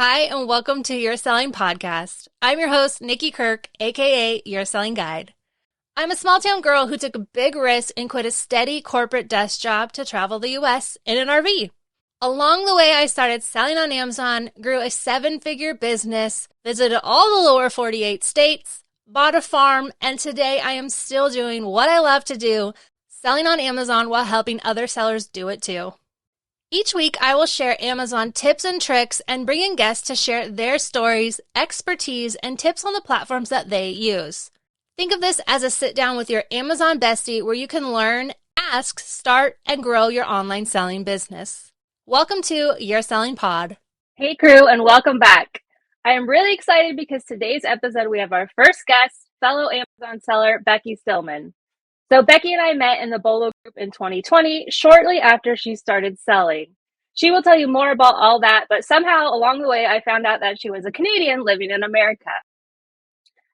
Hi, and welcome to Your Selling Podcast. I'm your host, Nikki Kirk, aka Your Selling Guide. I'm a small town girl who took a big risk and quit a steady corporate desk job to travel the US in an RV. Along the way, I started selling on Amazon, grew a 7-figure business, visited all the lower 48 states, bought a farm, and today I am still doing what I love to do, selling on Amazon while helping other sellers do it too. Each week, I will share Amazon tips and tricks and bring in guests to share their stories, expertise, and tips on the platforms that they use. Think of this as a sit down with your Amazon bestie where you can learn, ask, start, and grow your online selling business. Welcome to Your Selling Pod. Hey crew, and welcome back. I am really excited because today's episode we have our first guest, fellow Amazon seller, Becky Stillman. So Becky and I met in the Bolo group in 2020, shortly after she started selling. She will tell you more about all that, but somehow along the way I found out that she was a Canadian living in America.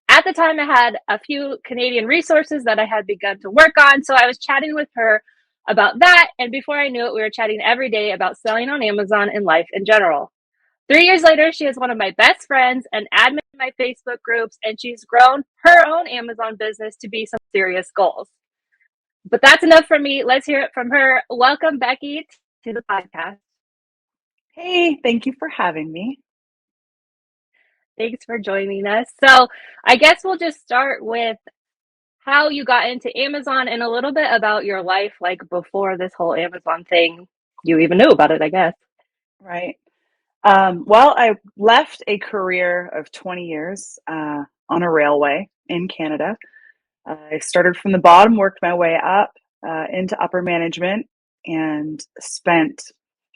At the time I had a few Canadian resources that I had begun to work on, so I was chatting with her about that, and before I knew it, we were chatting every day about selling on Amazon and life in general. 3 years later, she is one of my best friends, an admin in my Facebook groups, and she's grown her own Amazon business to be some serious goals. But that's enough from me. Let's hear it from her. Welcome, Becky, to the podcast. Hey, thank you for having me. Thanks for joining us. So I guess we'll just start with how you got into Amazon and a little bit about your life, like before this whole Amazon thing. You even knew about it, I guess. Right. Well, I left a career of 20 years on a railway in Canada. I started from the bottom, worked my way up into upper management, and spent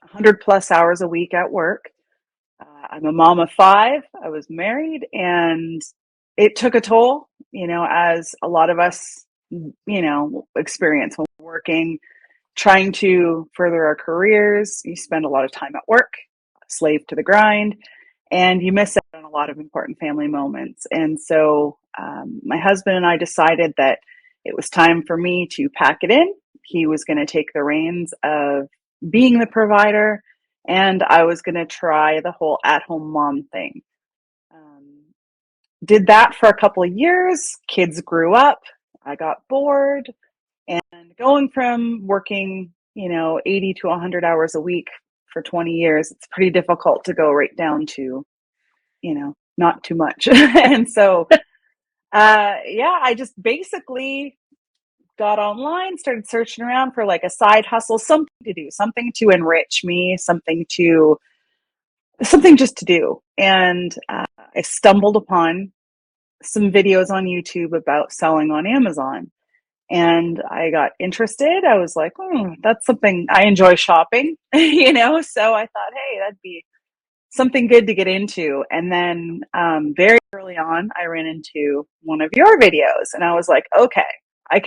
100 plus hours a week at work. I'm a mom of 5. I was married, and it took a toll, as a lot of us, experience when we're working, trying to further our careers. You spend a lot of time at work, slave to the grind, and you miss out on a lot of important family moments. And so my husband and I decided that it was time for me to pack it in. He was going to take the reins of being the provider, and I was going to try the whole at-home mom thing. Did that for a couple of years. Kids grew up. I got bored. And going from working, 80 to 100 hours a week for 20 years, it's pretty difficult to go right down to, not too much. And so, I just basically got online, started searching around for like a side hustle, something to do, something to enrich me, something just to do. And I stumbled upon some videos on YouTube about selling on Amazon. And I got interested. I was like, that's something I enjoy shopping, so I thought, hey, that'd be something good to get into. And then very early on, I ran into one of your videos and I was like, okay, I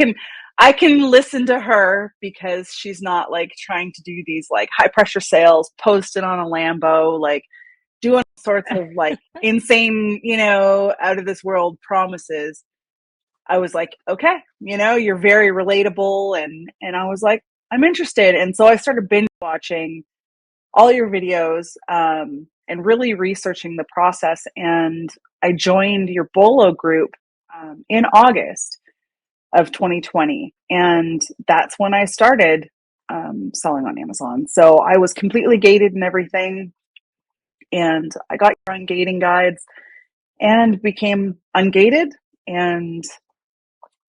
can listen to her because she's not like trying to do these like high pressure sales, post it on a Lambo, like doing all sorts of like insane, out of this world promises. I was like, okay, you're very relatable. And I was like, I'm interested. And so I started binge watching all your videos and really researching the process. And I joined your Bolo group in August of 2020. And that's when I started selling on Amazon. So I was completely gated and everything. And I got your ungating guides and became ungated. And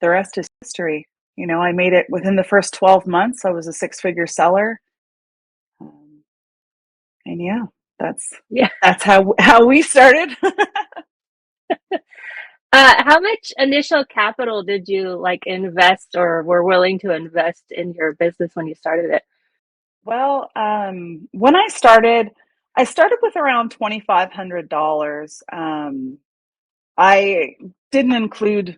the rest is history. I made it within the first 12 months. I was a 6-figure seller. And that's how we started. How much initial capital did you invest or were willing to invest in your business when you started it? Well, when I started with around $2,500. I didn't include,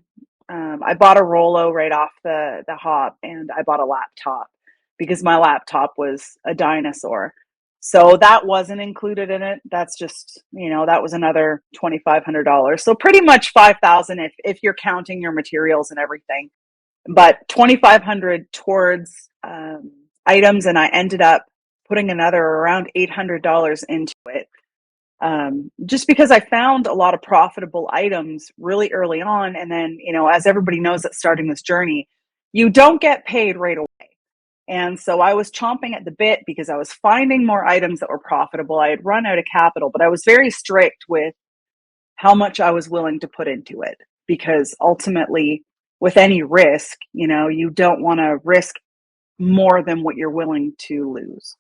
I bought a Rolo right off the hop, and I bought a laptop because my laptop was a dinosaur. So that wasn't included in it. That's just, that was another $2,500. So pretty much $5,000 if you're counting your materials and everything. But $2,500 towards items, and I ended up putting another around $800 into it. just because I found a lot of profitable items really early on. And then, as everybody knows that's starting this journey, you don't get paid right away. And so I was chomping at the bit because I was finding more items that were profitable. I had run out of capital, but I was very strict with how much I was willing to put into it, because ultimately, with any risk, you don't want to risk more than what you're willing to lose.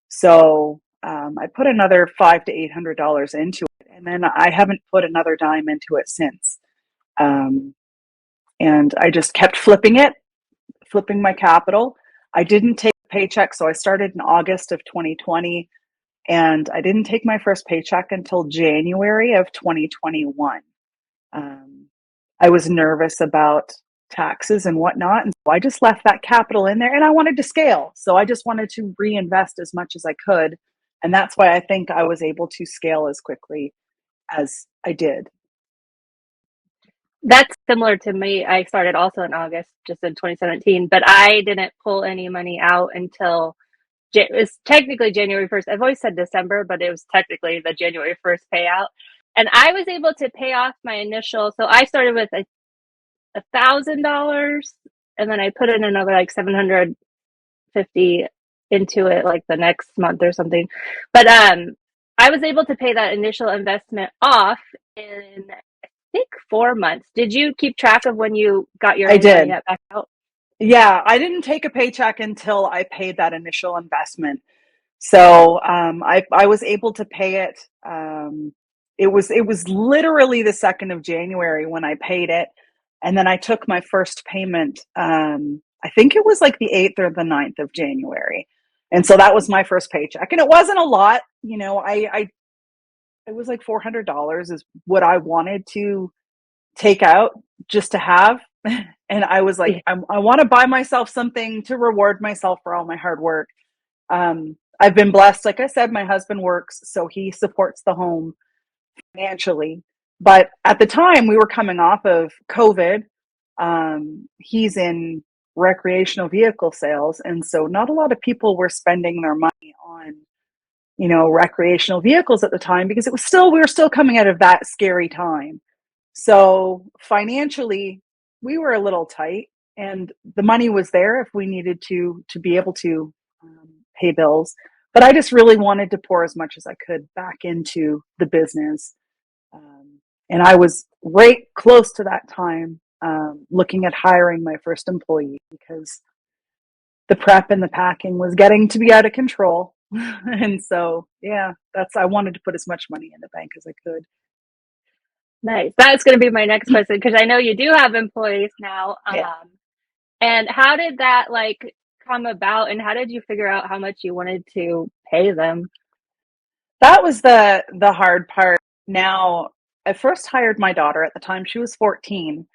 So I put another $500 to $800 into it, and then I haven't put another dime into it since. And I just kept flipping my capital. I didn't take a paycheck, so I started in August of 2020, and I didn't take my first paycheck until January of 2021. I was nervous about taxes and whatnot, and so I just left that capital in there, and I wanted to scale. So I just wanted to reinvest as much as I could, and that's why I think I was able to scale as quickly as I did. That's similar to me. I started also in August, just in 2017, but I didn't pull any money out until it was technically January 1st. I've always said December, but it was technically the January 1st payout. And I was able to pay off my initial. So I started with $1,000, and then I put in another like 750 into it like the next month or something. But I was able to pay that initial investment off in, I think, 4 months. Did you keep track of when you got your money back out? Yeah, I didn't take a paycheck until I paid that initial investment. So I was able to pay it. It was literally the 2nd of January when I paid it, and then I took my first payment. I think it was like the 8th or the 9th of January, and so that was my first paycheck, and it wasn't a lot. It was like $400 is what I wanted to take out just to have. And I was like, I want to buy myself something to reward myself for all my hard work. I've been blessed. Like I said, my husband works, so he supports the home financially. But at the time, we were coming off of COVID. He's in recreational vehicle sales. And so not a lot of people were spending their money on, recreational vehicles at the time, because we were still coming out of that scary time. So financially, we were a little tight, and the money was there if we needed to be able to pay bills. But I just really wanted to pour as much as I could back into the business. And I was right close to that time looking at hiring my first employee, because the prep and the packing was getting to be out of control. And so, yeah, I wanted to put as much money in the bank as I could. Nice. That's going to be my next question, because I know you do have employees now. Yeah. And how did that come about, and how did you figure out how much you wanted to pay them? That was the hard part. Now, I first hired my daughter at the time. She was 14.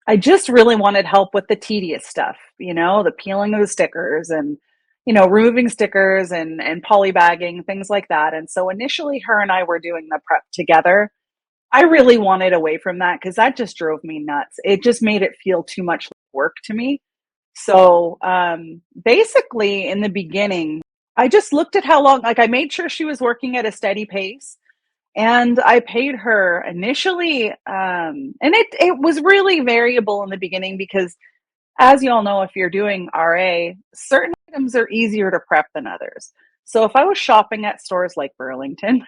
I just really wanted help with the tedious stuff, the peeling of the stickers and, removing stickers and polybagging, things like that. And so initially her and I were doing the prep together. I really wanted away from that because that just drove me nuts. It just made it feel too much work to me. So basically in the beginning, I just looked at how long, I made sure she was working at a steady pace. And I paid her initially, and it was really variable in the beginning, because as you all know, if you're doing RA, certain items are easier to prep than others. So if I was shopping at stores like Burlington,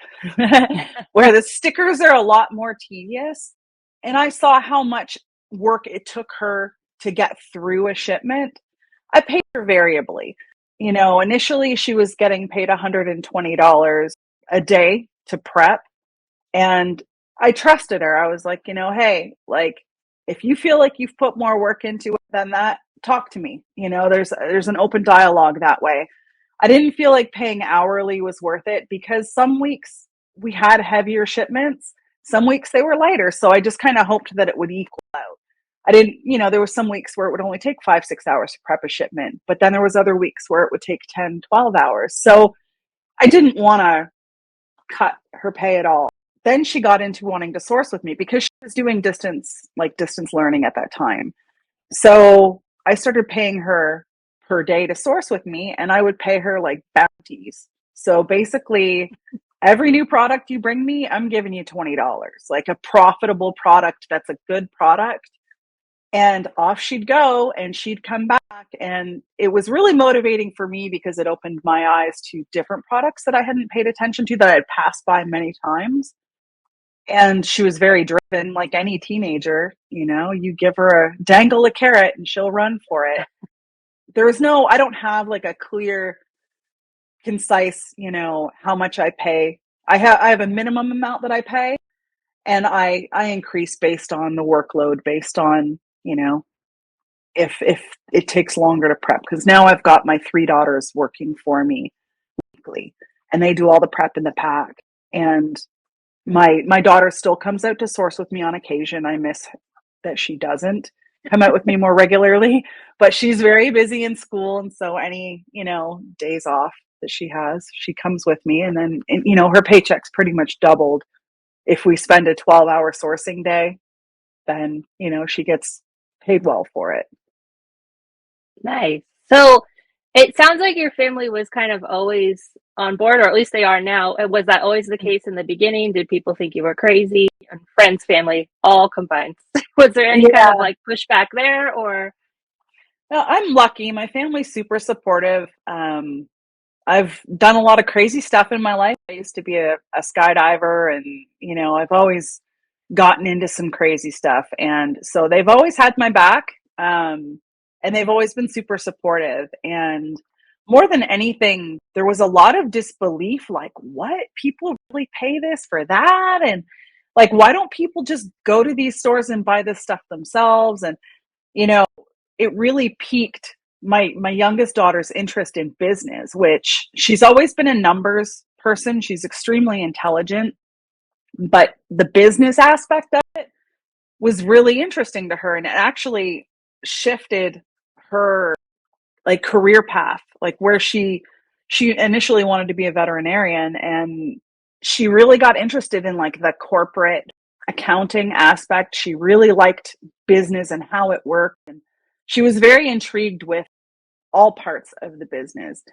where the stickers are a lot more tedious, and I saw how much work it took her to get through a shipment, I paid her variably. Initially she was getting paid $120 a day to prep. And I trusted her. I was like, hey, if you feel like you've put more work into it than that, talk to me. There's an open dialogue that way. I didn't feel like paying hourly was worth it, because some weeks we had heavier shipments. Some weeks they were lighter. So I just kind of hoped that it would equal out. I didn't, there were some weeks where it would only take 5-6 hours to prep a shipment, but then there was other weeks where it would take 10-12 hours. So I didn't want to cut her pay at all. Then she got into wanting to source with me, because she was doing distance learning at that time. So I started paying her per day to source with me, and I would pay her like bounties. So basically every new product you bring me, I'm giving you $20, like a profitable product that's a good product. And off she'd go, and she'd come back. And it was really motivating for me because it opened my eyes to different products that I hadn't paid attention to, that I had passed by many times. And she was very driven, like any teenager. You give her dangle a carrot and she'll run for it. I don't have like a clear, concise, how much I pay. I have a minimum amount that I pay, and I increase based on the workload, based on, if it takes longer to prep, because now I've got my 3 daughters working for me weekly, and they do all the prep in the pack. And my daughter still comes out to source with me on occasion. I miss that she doesn't come out with me more regularly, but she's very busy in school, and so any days off that she has, she comes with me. And then her paycheck's pretty much doubled if we spend a 12-hour sourcing day. Then she gets paid well for it. Nice. So it sounds like your family was kind of always on board, or at least they are now. Was that always the case in the beginning? Did people think you were crazy? And friends, family, all combined. Was there any kind of like pushback there, or? Well, I'm lucky. My family's super supportive. I've done a lot of crazy stuff in my life. I used to be a skydiver, and I've always gotten into some crazy stuff. And so they've always had my back. And they've always been super supportive. And more than anything, there was a lot of disbelief, like, what? People really pay this for that? And like, why don't people just go to these stores and buy this stuff themselves? And, it really piqued my youngest daughter's interest in business, which she's always been a numbers person. She's extremely intelligent, but the business aspect of it was really interesting to her. And it actually shifted her like career path, like where she initially wanted to be a veterinarian, and she really got interested in like the corporate accounting aspect. She really liked business and how it worked, and she was very intrigued with all parts of the business.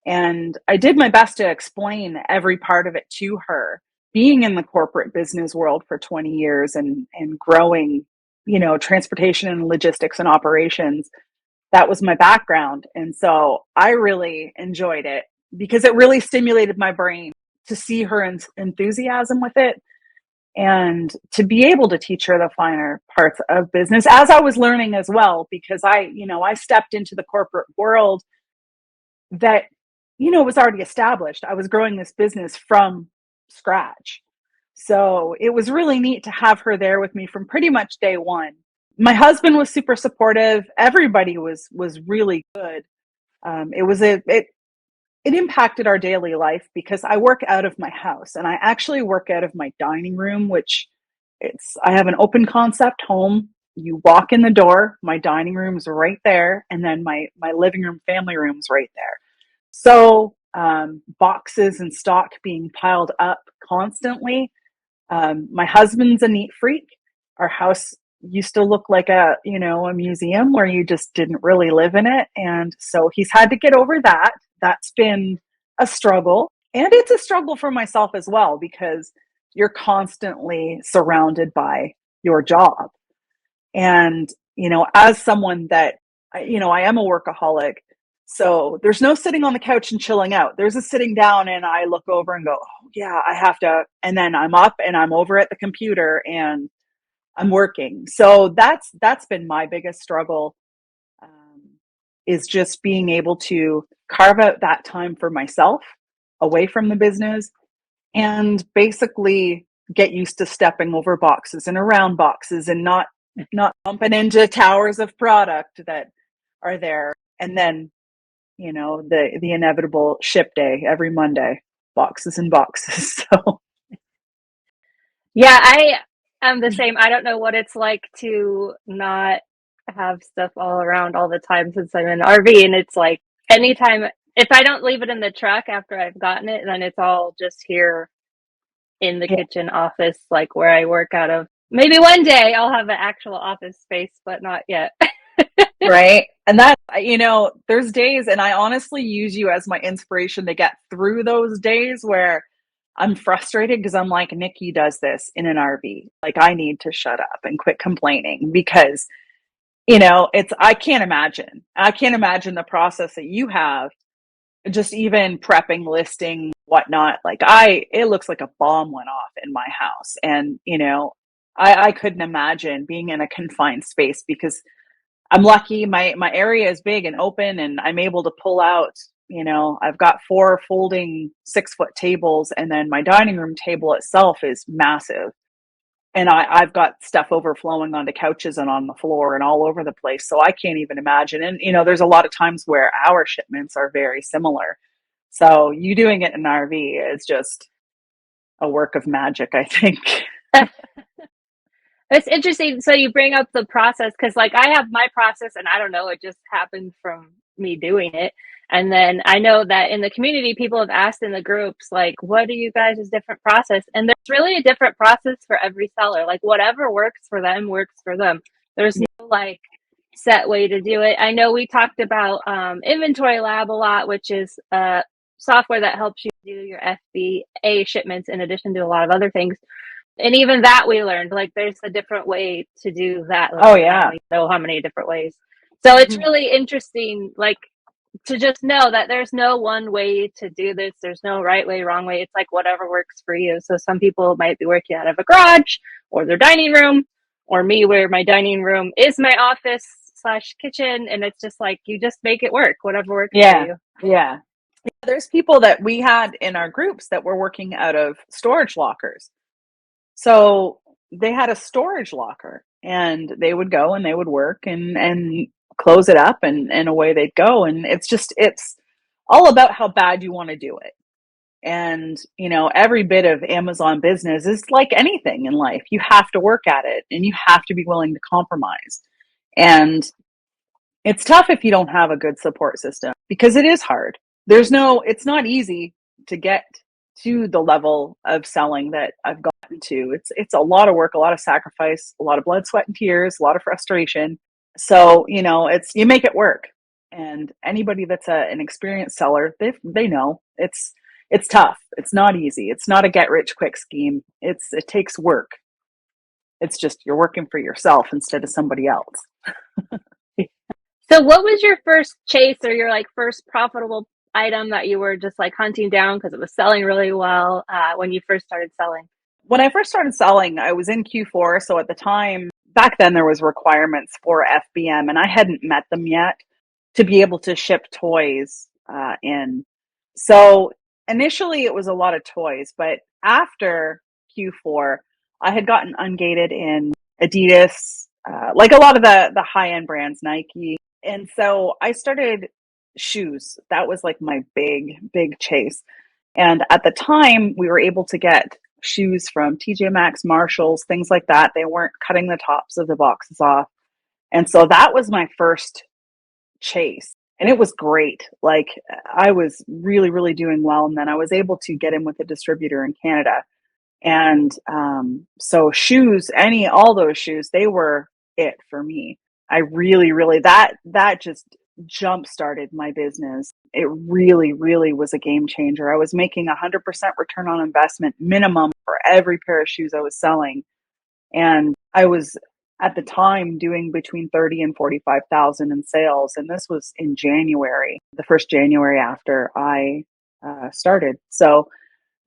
And I did my best to explain every part of it to her, being in the corporate business world for 20 years and growing, transportation and logistics and operations. That was my background. And so I really enjoyed it because it really stimulated my brain to see her enthusiasm with it, and to be able to teach her the finer parts of business as I was learning as well, because I stepped into the corporate world that, was already established. I was growing this business from scratch. So it was really neat to have her there with me from pretty much day one. My husband was super supportive. Everybody was really good. It impacted our daily life because I work out of my house, and I actually work out of my dining room, which I have an open concept home. You walk in the door, my dining room's right there, and then my living room, family room's right there. So boxes and stock being piled up constantly. My husband's a neat freak. Our house used to look like a museum where you just didn't really live in it. And so he's had to get over that. That's been a struggle. And it's a struggle for myself as well, because you're constantly surrounded by your job. And, as someone that, I am a workaholic. So there's no sitting on the couch and chilling out. There's a sitting down, and I look over and go, oh yeah, I have to. And then I'm up and I'm over at the computer and I'm working. So that's been my biggest struggle, is just being able to carve out that time for myself away from the business, and basically get used to stepping over boxes and around boxes, and not bumping into towers of product that are there. And then, the inevitable ship day every Monday, boxes and boxes. So yeah, I am the same. I don't know what it's like to not have stuff all around all the time since I'm in an RV. And it's like anytime, if I don't leave it in the truck after I've gotten it, then it's all just here in the kitchen office, like where I work out of. Maybe one day I'll have an actual office space, but not yet. Right. And that, there's days, and I honestly use you as my inspiration to get through those days where I'm frustrated because I'm like, Nikki does this in an RV. Like, I need to shut up and quit complaining because, I can't imagine. I can't imagine the process that you have, just even prepping, listing, whatnot. Like, it looks like a bomb went off in my house. And, I couldn't imagine being in a confined space because I'm lucky. My area is big and open, and I'm able to pull out. I've got 4 folding 6-foot tables, and then my dining room table itself is massive. And I've got stuff overflowing onto couches and on the floor and all over the place. So I can't even imagine. And, there's a lot of times where our shipments are very similar. So you doing it in an RV is just a work of magic, I think. It's interesting. So you bring up the process because, like, I have my process, and I don't know, it just happened from me doing it. And then I know that in the community, people have asked in the groups, like, what do you guys' different process? And there's really a different process for every seller. Like, whatever works for them works for them. There's no like set way to do it. I know we talked about Inventory Lab a lot, which is software that helps you do your FBA shipments in addition to a lot of other things. And even that we learned, like, there's a different way to do that. Like, Oh, yeah. I don't know how many different ways. So it's really interesting, like, to just know that there's no one way to do this. There's no right way, wrong way. It's like whatever works for you. So some people might be working out of a garage or their dining room, or me where my dining room is my office/kitchen. And it's just like, you just make it work, whatever works for you. Yeah. There's people that we had in our groups that were working out of storage lockers. So they had a storage locker, and they would go and they would work and close it up, and away they'd go. And it's all about how bad you want to do it. And, every bit of Amazon business is like anything in life. You have to work at it, and you have to be willing to compromise. And it's tough if you don't have a good support system because it is hard. It's not easy to get to the level of selling that I've gotten to. It's a lot of work, a lot of sacrifice, a lot of blood, sweat, and tears, a lot of frustration. So, you make it work. And anybody that's an experienced seller, they know it's tough. It's not easy. It's not a get rich quick scheme. It takes work. It's just you're working for yourself instead of somebody else. So what was your first chase or your like first profitable item that you were just like hunting down because it was selling really well when you first started selling? When I first started selling, I was in Q4. So at the time, back then there was requirements for FBM, and I hadn't met them yet to be able to ship toys in. So initially it was a lot of toys, but after Q4, I had gotten ungated in Adidas, like a lot of the high-end brands, Nike. And so I started shoes. That was like my big chase. And at the time, we were able to get shoes from TJ Maxx, Marshalls, things like that. They weren't cutting the tops of the boxes off. And so that was my first chase. And it was great. Like, I was really, really doing well. And then I was able to get in with a distributor in Canada. And so shoes, all those shoes, they were it for me. I really, really, that just jump started my business. It really, really was a game changer. I was making 100% return on investment minimum for every pair of shoes I was selling. And I was at the time doing between 30 and 45,000 in sales. And this was in January, the first January after I started. So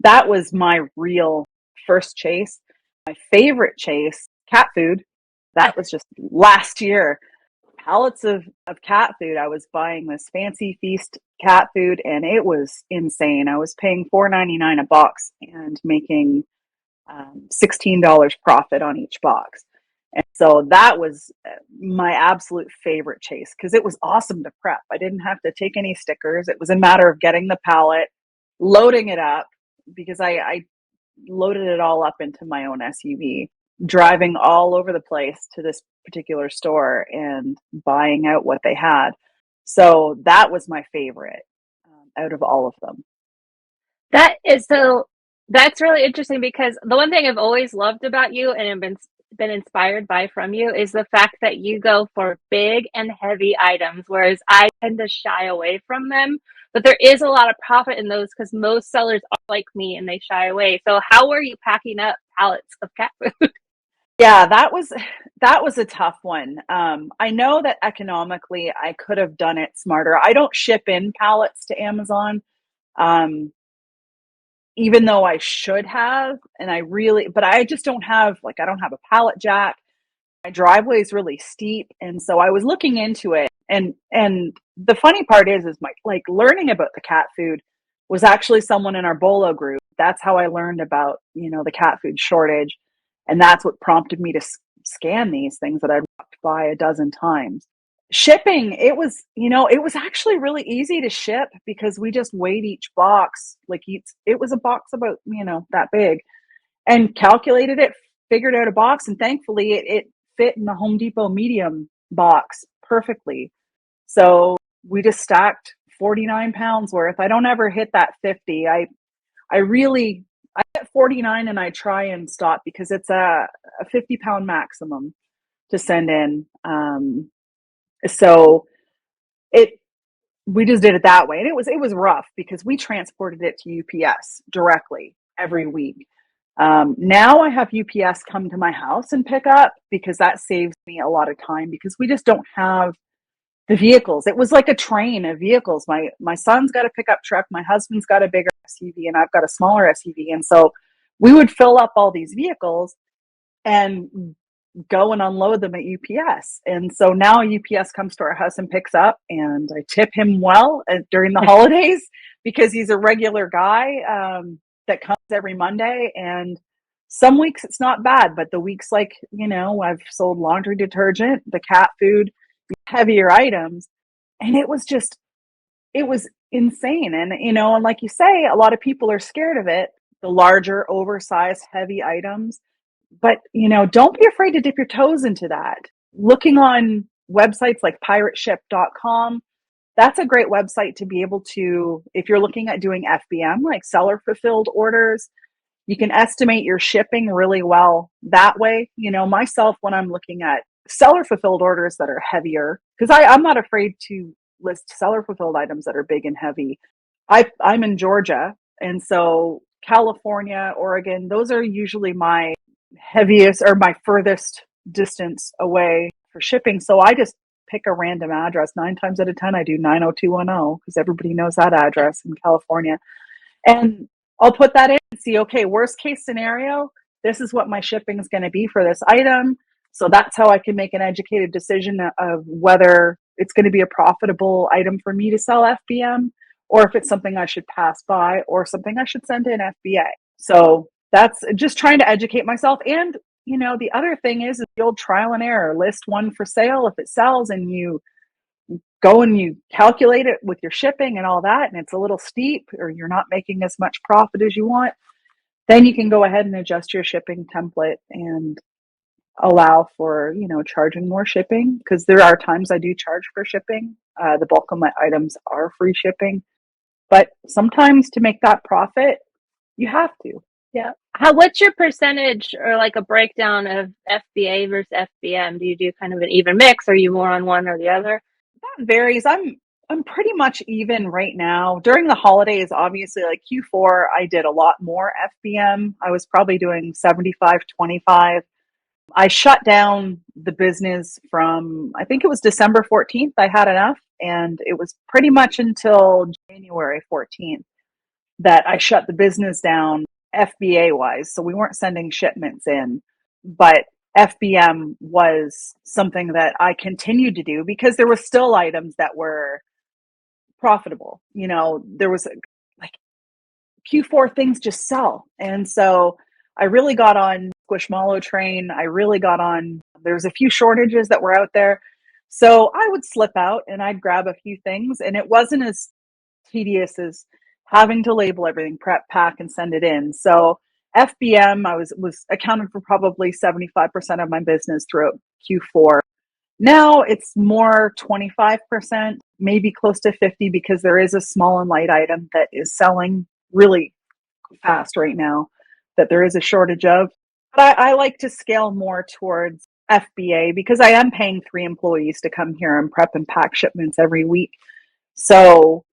that was my real first chase. My favorite chase, cat food. That was just last year. Pallets of cat food. I was buying this Fancy Feast cat food, and it was insane. I was paying $4.99 a box and making $16 profit on each box. And so that was my absolute favorite chase because it was awesome to prep. I didn't have to take any stickers. It was a matter of getting the pallet, loading it up, because I loaded it all up into my own SUV, driving all over the place to this particular store and buying out what they had. So that was my favorite out of all of them. That's really interesting because the one thing I've always loved about you and have been inspired by from you is the fact that you go for big and heavy items, whereas I tend to shy away from them. but there is a lot of profit in those because most sellers are like me and they shy away. So how are you packing up pallets of cat food? Yeah, that was a tough one. I know that economically I could have done it smarter. I don't ship in pallets to Amazon, um, even though I should have, and but I just don't have, like, I don't have a pallet jack. My driveway is really steep, and so I was looking into it. And the funny part is my, like, learning about the cat food was actually someone in our Bolo group. That's how I learned about, the cat food shortage, and that's what prompted me to scan these things that I'd walked by a dozen times. Shipping, it was actually really easy to ship because we just weighed each box. Like, it was a box about, that big, and calculated it, figured out a box, and thankfully it fit in the Home Depot medium box perfectly. So we just stacked 49 pounds worth. I don't ever hit that 50. I get 49 and I try and stop because it's a 50-pound maximum to send in. So it we just did it that way, and it was rough because we transported it to UPS directly every week. Now I have UPS come to my house and pick up because that saves me a lot of time because we just don't have the vehicles. It was like a train of vehicles. My son's got a pickup truck, my husband's got a bigger SUV, and I've got a smaller SUV, and so we would fill up all these vehicles and go and unload them at UPS. And so now UPS comes to our house and picks up, and I tip him well during the holidays because he's a regular guy that comes every Monday. And some weeks it's not bad, but the weeks, like, I've sold laundry detergent, the cat food, heavier items, and it was insane. And, and like you say, a lot of people are scared of it, the larger, oversized, heavy items. But, don't be afraid to dip your toes into that. Looking on websites like pirateship.com, that's a great website to be able to, if you're looking at doing FBM, like seller fulfilled orders, you can estimate your shipping really well that way. Myself, when I'm looking at seller fulfilled orders that are heavier, because I'm not afraid to list seller fulfilled items that are big and heavy. I'm in Georgia, and so California, Oregon, those are usually my heaviest or my furthest distance away for shipping. So I just pick a random address. 9 times out of 10, I do 90210 because everybody knows that address in California. And I'll put that in and see, okay, worst case scenario, this is what my shipping is going to be for this item. So that's how I can make an educated decision of whether it's going to be a profitable item for me to sell FBM, or if it's something I should pass by or something I should send in FBA. So that's just trying to educate myself. And, the other thing is the old trial and error. List one for sale. If it sells and you go and you calculate it with your shipping and all that, and it's a little steep or you're not making as much profit as you want, then you can go ahead and adjust your shipping template and allow for, charging more shipping, because there are times I do charge for shipping. The bulk of my items are free shipping, but sometimes to make that profit, you have to. Yeah. What's your percentage or like a breakdown of FBA versus FBM? Do you do kind of an even mix? Or are you more on one or the other? That varies. I'm pretty much even right now. During the holidays, obviously, like Q4, I did a lot more FBM. I was probably doing 75-25. I shut down the business from, I think it was December 14th. I had enough. And it was pretty much until January 14th that I shut the business down FBA wise. So we weren't sending shipments in, but FBM was something that I continued to do because there were still items that were profitable. There was like Q4 things just sell. And so I really got on Squishmallow train. There's a few shortages that were out there. So I would slip out and I'd grab a few things, and it wasn't as tedious as having to label everything, prep, pack, and send it in. So FBM, I was accounted for probably 75% of my business throughout Q4. Now it's more 25%, maybe close to 50, because there is a small and light item that is selling really fast right now that there is a shortage of. But I like to scale more towards FBA because I am paying 3 employees to come here and prep and pack shipments every week. So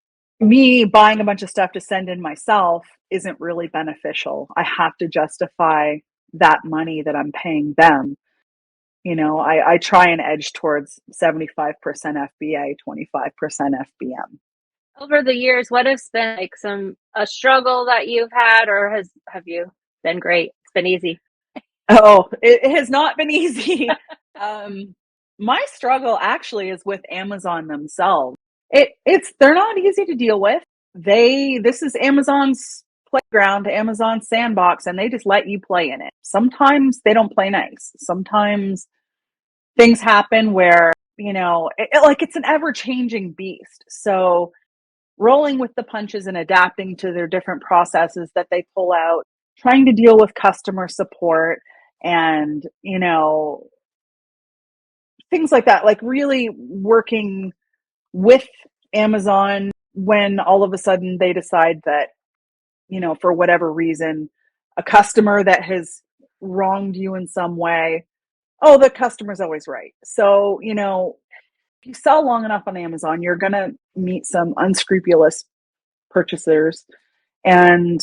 me buying a bunch of stuff to send in myself isn't really beneficial. I have to justify that money that I'm paying them. I try and edge towards 75% FBA, 25% FBM. Over the years, what has been like a struggle that you've had, or have you been great? It's been easy. Oh, it has not been easy. My struggle actually is with Amazon themselves. They're not easy to deal with. This is Amazon's playground, Amazon's sandbox, and they just let you play in it. Sometimes they don't play nice. Sometimes things happen where, it's an ever changing beast. So rolling with the punches and adapting to their different processes that they pull out, trying to deal with customer support and, things like that, like really working with Amazon when all of a sudden they decide that, for whatever reason, a customer that has wronged you in some way, oh, the customer's always right. So, if you sell long enough on Amazon, you're going to meet some unscrupulous purchasers. And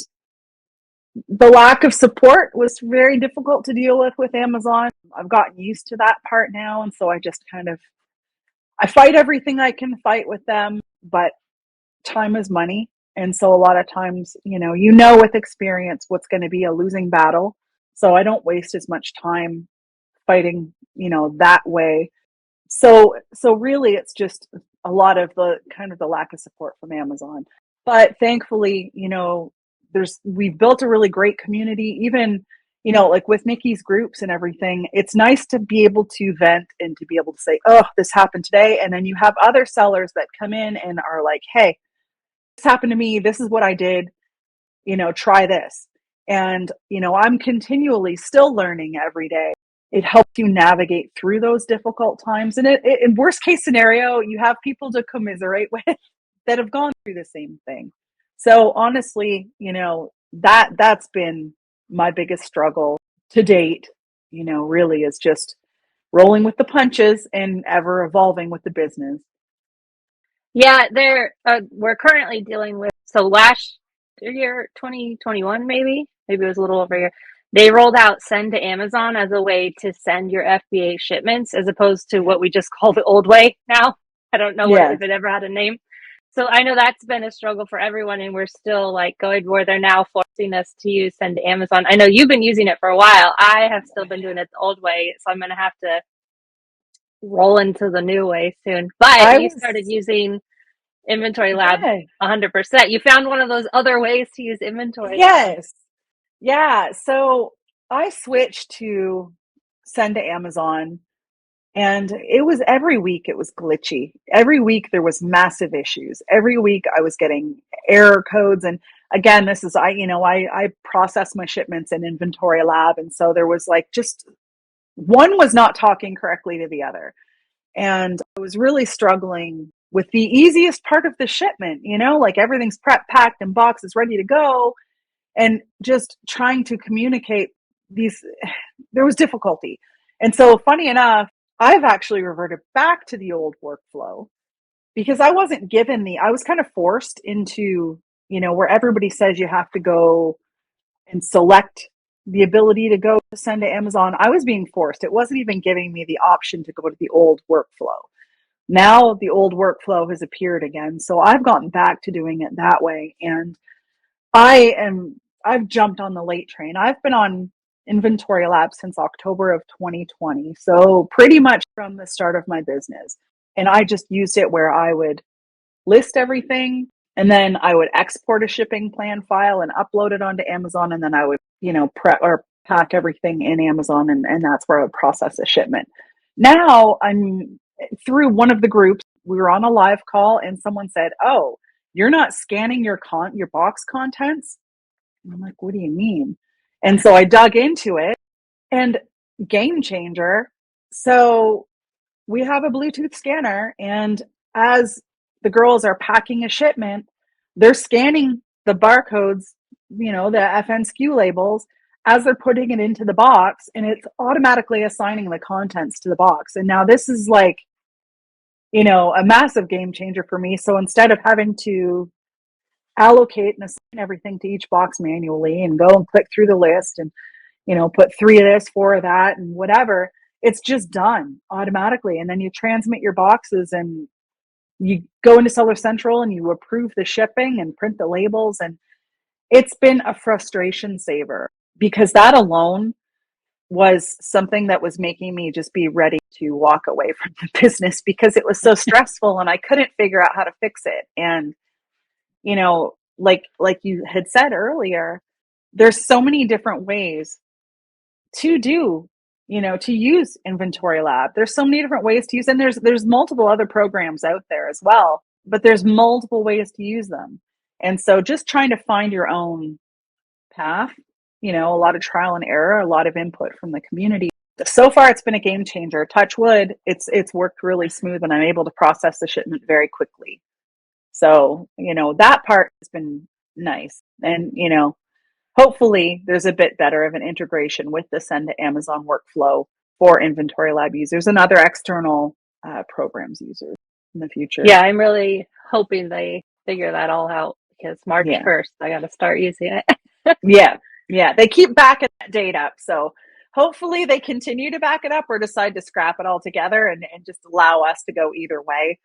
the lack of support was very difficult to deal with Amazon. I've gotten used to that part now. And so I just I fight everything I can fight with them, but time is money. And so a lot of times, with experience what's going to be a losing battle. So I don't waste as much time fighting, that way. So really it's just a lot of the kind of the lack of support from Amazon. But thankfully, we've built a really great community, even, like with Nikki's groups and everything. It's nice to be able to vent and to be able to say, oh, this happened today. And then you have other sellers that come in and are like, hey, this happened to me. This is what I did, try this. And, I'm continually still learning every day. It helps you navigate through those difficult times. And in worst case scenario, you have people to commiserate with that have gone through the same thing. So honestly, that's been my biggest struggle to date, really is just rolling with the punches and ever evolving with the business. Yeah, we're currently dealing with, so last year, 2021, maybe it was a little over a year, they rolled out send to Amazon as a way to send your FBA shipments as opposed to what we just call the old way now. I don't know if it ever had a name. So I know that's been a struggle for everyone, and we're still like going where they're now forcing us to use send to Amazon. I know you've been using it for a while. I have still been doing it the old way, so I'm going to have to roll into the new way soon. But you started using Inventory Lab 100%. You found one of those other ways to use Inventory Lab. Yes. Yeah. So I switched to send to Amazon, and it was every week it was glitchy. Every week there was massive issues. Every week I was getting error codes. And again, this is, I process my shipments in Inventory Lab. And so there was like just one was not talking correctly to the other. And I was really struggling with the easiest part of the shipment, like everything's prep packed and boxes ready to go. And just trying to communicate there was difficulty. And so funny enough, I've actually reverted back to the old workflow because I wasn't given I was kind of forced into, where everybody says you have to go and select the ability to go to send to Amazon. I was being forced. It wasn't even giving me the option to go to the old workflow. Now the old workflow has appeared again. So I've gotten back to doing it that way. And I've jumped on the late train. I've been on Inventory Lab since October of 2020. So pretty much from the start of my business. And I just used it where I would list everything and then I would export a shipping plan file and upload it onto Amazon. And then I would, prep or pack everything in Amazon and that's where I would process a shipment. Now I'm through one of the groups. We were on a live call and someone said, oh, you're not scanning your box contents? And I'm like, what do you mean? And so I dug into it and game changer. So we have a Bluetooth scanner, and as the girls are packing a shipment, they're scanning the barcodes, the FNSKU labels as they're putting it into the box, and it's automatically assigning the contents to the box. And now this is like, a massive game changer for me. So instead of having to allocate and assign everything to each box manually and go and click through the list and, put 3 of this, 4 of that, and whatever. It's just done automatically. And then you transmit your boxes and you go into Seller Central and you approve the shipping and print the labels. And it's been a frustration saver, because that alone was something that was making me just be ready to walk away from the business, because it was so stressful and I couldn't figure out how to fix it. And, like you had said earlier, there's so many different ways to do, to use Inventory Lab. There's so many different ways to use, and there's multiple other programs out there as well, but there's multiple ways to use them. And so just trying to find your own path, a lot of trial and error, a lot of input from the community. So far, it's been a game changer. Touch wood, it's worked really smooth, and I'm able to process the shipment very quickly. So, that part has been nice. And, hopefully there's a bit better of an integration with the Send to Amazon workflow for Inventory Lab users and other external programs users in the future. Yeah, I'm really hoping they figure that all out, because March 1st, I got to start using it. Yeah. They keep backing that date up. So hopefully they continue to back it up or decide to scrap it all together and just allow us to go either way.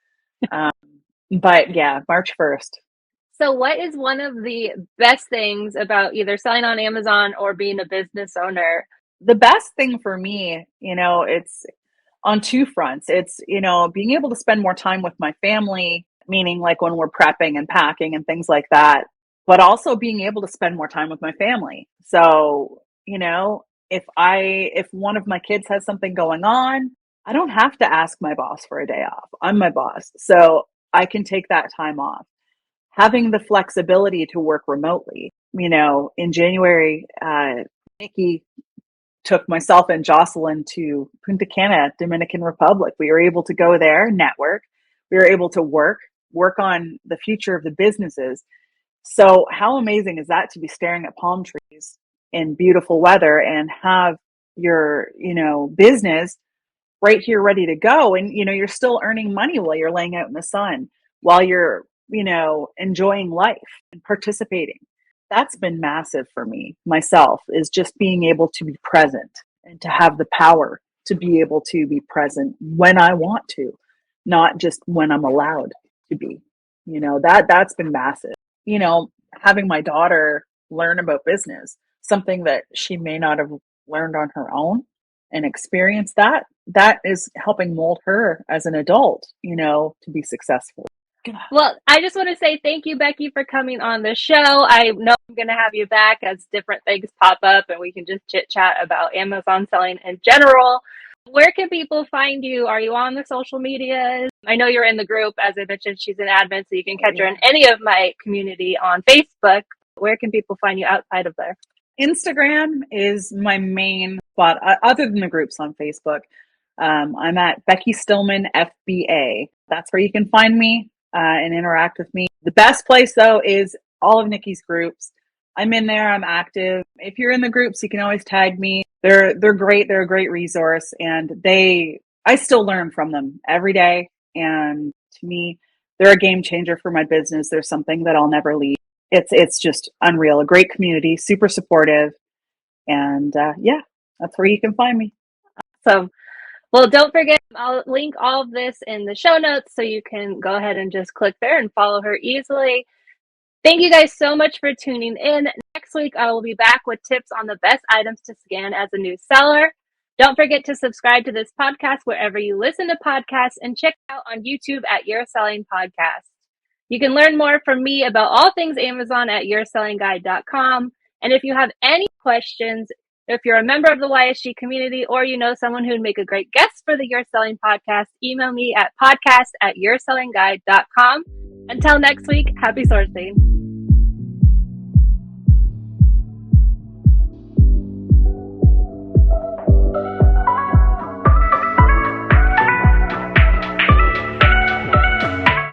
But yeah, March 1st. So what is one of the best things about either selling on Amazon or being a business owner? The best thing for me, it's on two fronts. It's, being able to spend more time with my family, meaning like when we're prepping and packing and things like that, but also being able to spend more time with my family. So, if one of my kids has something going on, I don't have to ask my boss for a day off. I'm my boss. So I can take that time off. Having the flexibility to work remotely. In January, Nikki took myself and Jocelyn to Punta Cana, Dominican Republic. We were able to go there, network. We were able to work on the future of the businesses. So how amazing is that, to be staring at palm trees in beautiful weather and have your, business right here ready to go. And, you're still earning money while you're laying out in the sun, while you're, enjoying life and participating. That's been massive for me, myself, is just being able to be present and to have the power to be able to be present when I want to, not just when I'm allowed to be. That's been massive. Having my daughter learn about business, something that she may not have learned on her own, and experience that is helping mold her as an adult, to be successful. Well, I just want to say thank you, Becky, for coming on the show. I know I'm going to have you back as different things pop up and we can just chit chat about Amazon selling in general. Where can people find you? Are you on the social medias? I know you're in the group. As I mentioned, she's an admin, so you can catch her in any of my community on Facebook. Where can people find you outside of there? Instagram is my main spot, other than the groups on Facebook. I'm at Becky Stillman FBA. That's where you can find me and interact with me. The best place, though, is all of Nikki's groups. I'm in there. I'm active. If you're in the groups, you can always tag me. They're great. They're a great resource, and I still learn from them every day. And to me, they're a game changer for my business. They're something that I'll never leave. It's just unreal. A great community, super supportive, and that's where you can find me. So, well, don't forget, I'll link all of this in the show notes so you can go ahead and just click there and follow her easily. Thank you guys so much for tuning in. Next week, I will be back with tips on the best items to scan as a new seller. Don't forget to subscribe to this podcast wherever you listen to podcasts, and check out on YouTube at Your Selling Podcast. You can learn more from me about all things Amazon at yoursellingguide.com. And if you have any questions, if you're a member of the YSG community or you know someone who would make a great guest for the Your Selling podcast, email me at podcast@yoursellingguide.com. Until next week, happy sourcing.